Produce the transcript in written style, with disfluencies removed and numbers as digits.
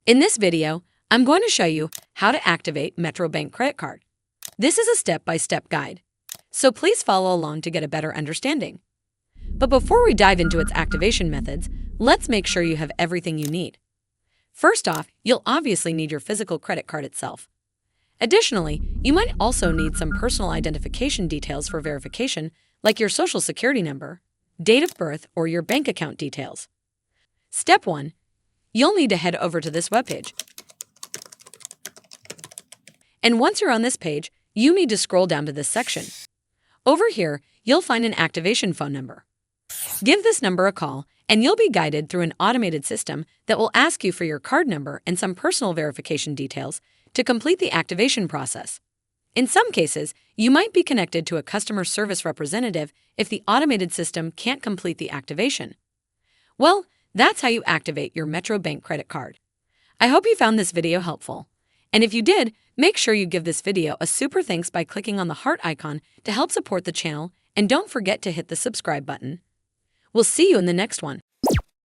In this video, I'm going to show you how to activate Metro Bank credit card. This is a step-by-step guide, so please follow along to get a better understanding. But before we dive into its activation methods, let's make sure you have everything you need. First off, you'll obviously need your physical credit card itself. Additionally, you might also need some personal identification details for verification, like your social security number, date of birth, or your bank account details. Step 1. You'll need to head over to this webpage. And once you're on this page, you need to scroll down to this section. Over here, you'll find an activation phone number. Give this number a call, and you'll be guided through an automated system that will ask you for your card number and some personal verification details to complete the activation process. In some cases, you might be connected to a customer service representative if the automated system can't complete the activation. Well, that's how you activate your Metro Bank credit card. I hope you found this video helpful. And if you did, make sure you give this video a super thanks by clicking on the heart icon to help support the channel, and don't forget to hit the subscribe button. We'll see you in the next one.